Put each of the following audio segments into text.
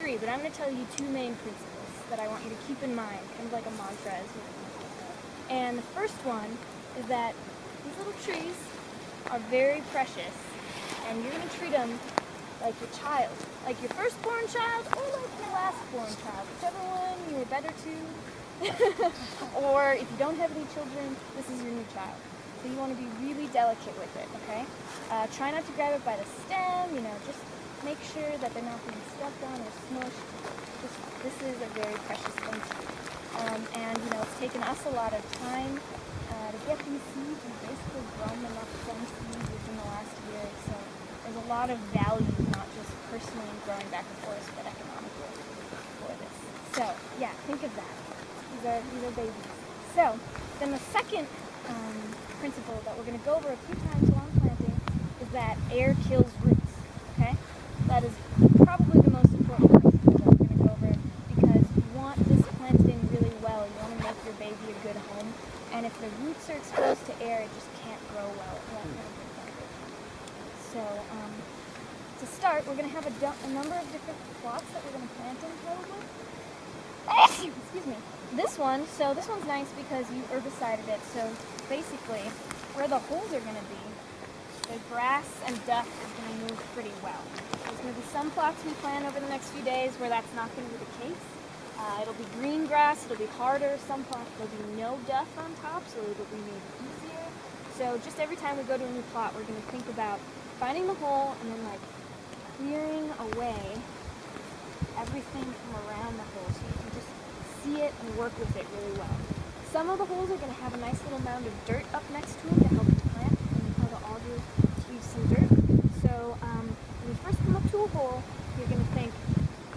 tree, but I'm going to tell you two main principles that I want you to keep in mind, kind of like a mantra as well. And the first one is that these little trees are very precious, and you're going to treat them like your child, like your firstborn child or like your lastborn child, whichever one you were better to. Or if you don't have any children, this is your new child. So you want to be really delicate with it, okay? Try not to grab it by the stem, just make sure that they're not being stepped on or smushed. This is a very precious thing to you. And it's taken us a lot of time to get these seeds. We've basically grown them up from seeds within the last year. So there's a lot of value, not just personally growing back and forth, but economically for this. So yeah, think of that. These are babies. So then the second principle that we're going to go over a few times while I'm planting is that air kills roots. Okay, that is probably the most important principle that we're going to go over, because you want this planting really well. You want to make your baby a good home, and if the roots are exposed to air, it just can't grow well. So to start, we're going to have a number of different plots that we're going to plant in probably. Excuse me. This one's nice because you herbicided it, so basically where the holes are going to be, the grass and dust is going to move pretty well. There's going to be some plots we plant over the next few days where that's not going to be the case. It'll be green grass, it'll be harder. Some plots there'll be no dust on top, so it'll be made easier. So just every time we go to a new plot, we're going to think about finding the hole and then clearing away everything from around the hole so you can just see it and work with it really well. Some of the holes are going to have a nice little mound of dirt up next to them to help you plant, and you have the auger to use some dirt. So when you first come up to a hole, you're going to think,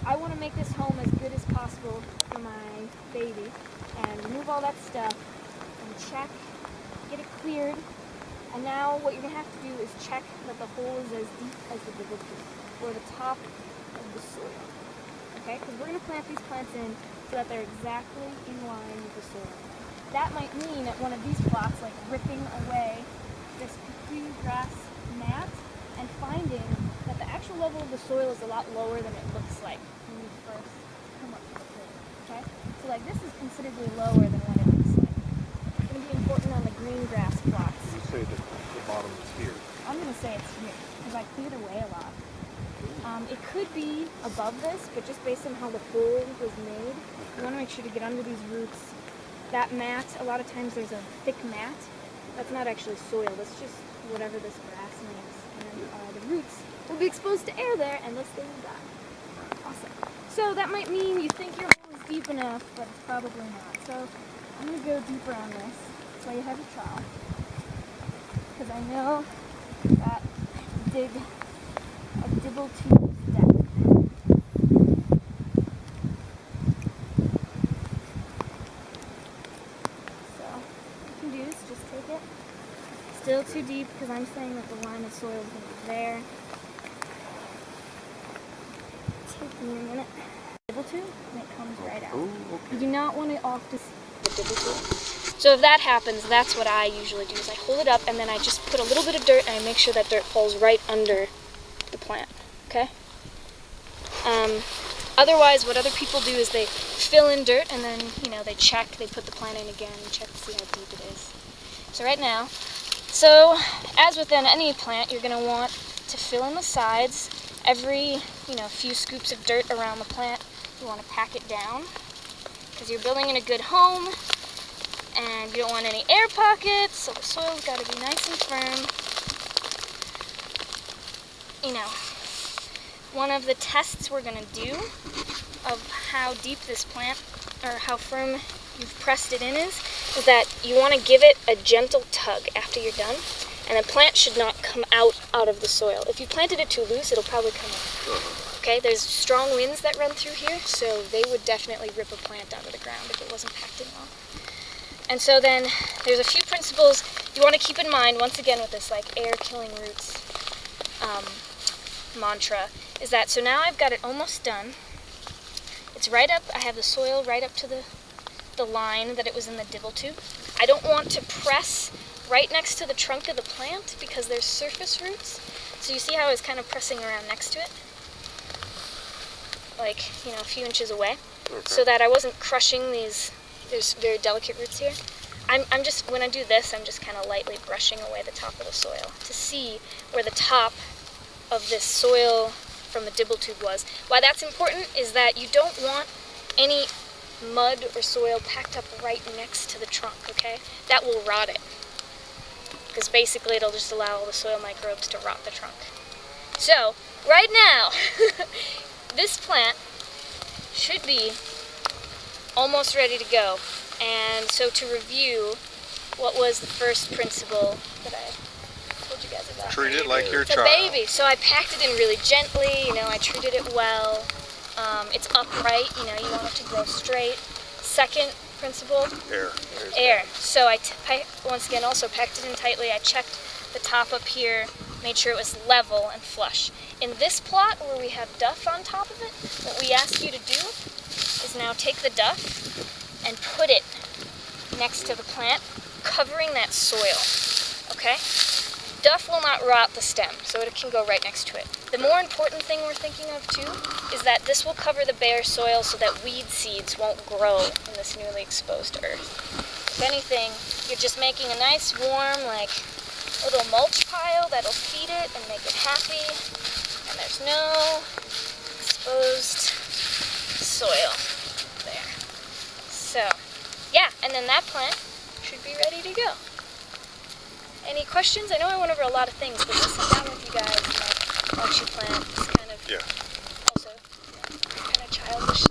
I want to make this home as good as possible for my baby, and remove all that stuff, and check, get it cleared, and now what you're going to have to do is check that the hole is as deep as the bigger piece, or the top of the soil. Okay, because we're going to plant these plants in so that they're exactly in line with the soil. That might mean at one of these plots, ripping away this prickly grass mat and finding that the actual level of the soil is a lot lower than it looks like when you first come up to the hole. Okay, so this is considerably lower than what it looks like. It's going to be important on the green grass plots. You say that the bottom is here. I'm going to say it's here because I cleared away a lot. It could be above this, but just based on how the hole was made, you want to make sure to get under these roots. That mat, a lot of times there's a thick mat. That's not actually soil, that's just whatever this grass is. And the roots will be exposed to air there, and thus they will die. Awesome. So that might mean you think your hole is deep enough, but it's probably not. So I'm going to go deeper on this, so you have your trowel. Because I know that dig a dibble tube depth. So what you can do is just take it. Still too deep because I'm saying that the line of soil is going to be there. Take me a minute. Dibble tube, and it comes right out. Oh, okay. You do not want it off the dibble tube. So if that happens, that's what I usually do, is I hold it up and then I just put a little bit of dirt and I make sure that dirt falls right under the plant, okay? Otherwise, what other people do is they fill in dirt and then, they check, they put the plant in again and check to see how deep it is. So right now, as with any plant, you're going to want to fill in the sides. Every, few scoops of dirt around the plant, you want to pack it down because you're building in a good home. And you don't want any air pockets, so the soil's got to be nice and firm. One of the tests we're going to do of how deep this plant, or how firm you've pressed it in is that you want to give it a gentle tug after you're done, and the plant should not come out of the soil. If you planted it too loose, it'll probably come out. Okay, there's strong winds that run through here, so they would definitely rip a plant out of the ground if it wasn't packed in well. And so then there's a few principles you want to keep in mind, once again with this air killing roots mantra, is that, so now I've got it almost done. It's right up, I have the soil right up to the line that it was in the dibble tube. I don't want to press right next to the trunk of the plant because there's surface roots. So you see how I was kind of pressing around next to it? like, a few inches away, Okay. so that I wasn't crushing these. There's very delicate roots here. I'm just, when I do this, I'm just kind of lightly brushing away the top of the soil to see where the top of this soil from the dibble tube was. Why that's important is that you don't want any mud or soil packed up right next to the trunk, okay? That will rot it. Because basically it'll just allow all the soil microbes to rot the trunk. So, right now, this plant should be almost ready to go. And so to review, what was the first principle that I told you guys about? Treat it like your It's a child. baby. So I packed it in really gently, I treated it well. It's upright, you want it to grow straight. Second principle, air. So I once again also packed it in tightly. I checked the top up here, made sure it was level and flush. In this plot where we have duff on top of it, what we ask you to do is now take the duff and put it next to the plant, covering that soil, okay? Duff will not rot the stem, so it can go right next to it. The more important thing we're thinking of too is that this will cover the bare soil so that weed seeds won't grow in this newly exposed earth. If anything, you're just making a nice warm, little mulch pile that'll feed it and make it happy, and there's no exposed soil there. So, yeah, and then that plant should be ready to go. Any questions? I know I went over a lot of things, but just sit down with you guys and watch you plant. It's kind of also kind of childish